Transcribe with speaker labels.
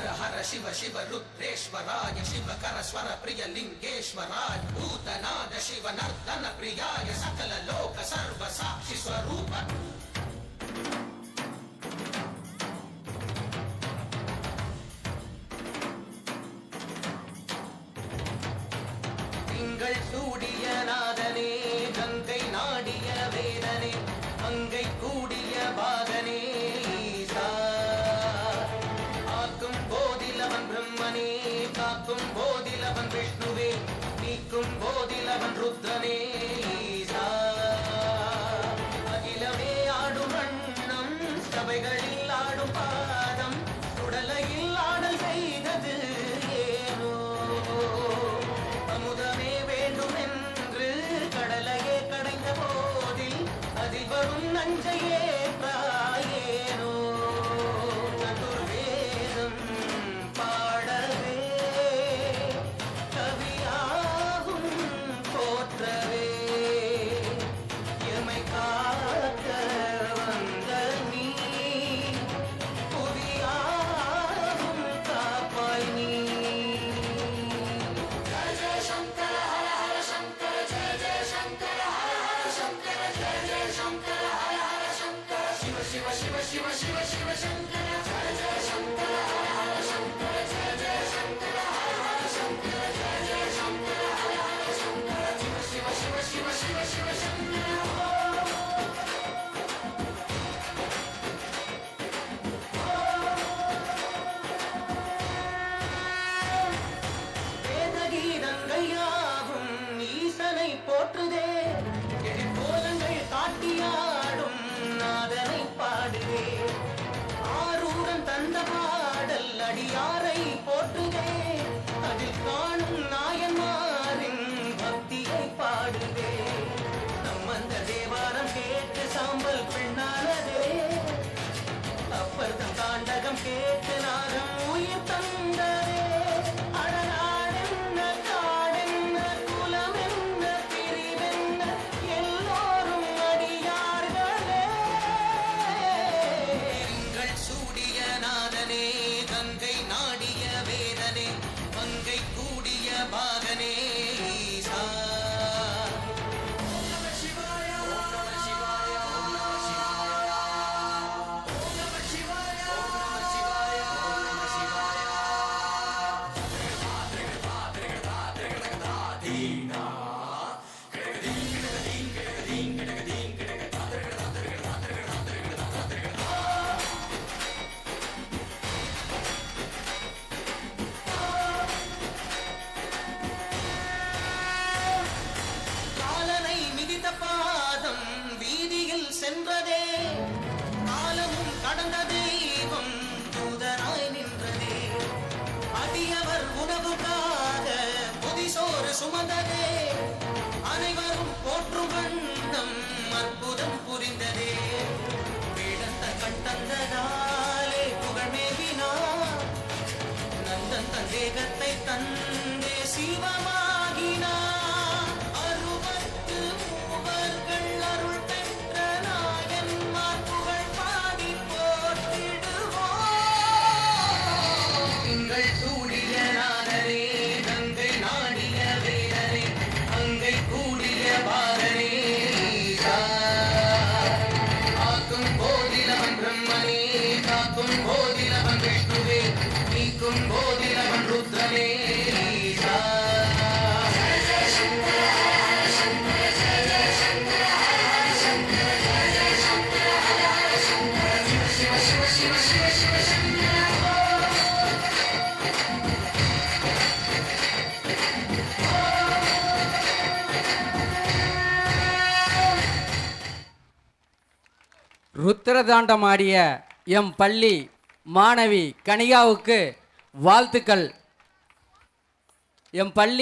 Speaker 1: हर हर शिव शिव रुद्रेश्वराय शिवकर स्वर प्रिय लिंगेश्वराय भूतनाद शिव नर्तन प्रियाय सकल लोक सर्व साक्षि स्वरूप சூடிய நாதனே கங்கை நாடிய வேதனே அங்கை கூடிய பாகனே ஈசா ஆக்கும் போதிலவன் பிரம்மனே காக்கும் போதிலவன் விஷ்ணுவே நீக்கும் போதிலவன் ருத்ரனே ஈசா அகிலமே ஆடும் வண்ணம் சபைகளில் ஆடும் பாதம் உடலையில் ஆடல் செய்தது ஏனோ அமுதமே வேண்டுமென்று கடலையே கடைந்த போதில் அதில் வரும் நஞ்சையே பிராயேனோ சதுர்வேதம் பாடவே கவியாகும் போற்றவே எமை காக்க வந்த நீ புவியாகும் காப்பாய் நீ வேதகீதங்கையாகும் ஈசனை போற்றுதே எழிற்போலங்கள் காட்டியாடும் நாதனை பாடுவே ஆரூரன் தந்த பாடல் அடியாரை போற்றுதே அதில் காணும் நாயன்மாரின் பக்தியை பாடுவே நம்மந்த தேவாரம் கேட்டு சாம்பல் பெண்ணானதே அப்பர்தம் தாண்டகம் கேட்டு நாகம் உயிர் தந்ததே அடநாடென்ன காடென்ன குலமென்ன பிரிவென்ன எல்லோரும் அடியார்களே எங்கள் சூடிய நாதனே கங்கை நாடிய வேதனே மங்கை கூடிய பாகனே ஈசா காலனை மிதித்த பாதம் வீதியில் சென்றதே காலமும் கடந்த தெய்வம் தூதராய் நின்றதே அடியவர் உணவுக்காக புதிசோறு சுமந்ததே அனைவரும் போற்றும் வண்ணம் அற்புதம் புரிந்ததே வேடந்த கண்டந்தனாலே புகழ்மேவினார் நந்தன் தன் தேகத்தை தந்தே சிவமாகினார் அறுபத்து மூவர்கள் அருள் பெற்ற நாயன்மார் புகழ் பாடி போற்றிடுவோம் திங்கள் சூடிய நாதனே கங்கை நாடிய வேதனே அங்கை கூடிய பாகனே ஈசா ஆக்கும் போதிலவன் பிரம்மனே காக்கும் போதிலவன் விஷ்ணுவே நீக்கும் போதிலவன் ருத்ரனே ஈசா
Speaker 2: ருத்திரதாண்டமாடிய எம் பள்ளி மாணவி கனிகாவுக்கு வாழ்த்துக்கள். எம் பள்ளி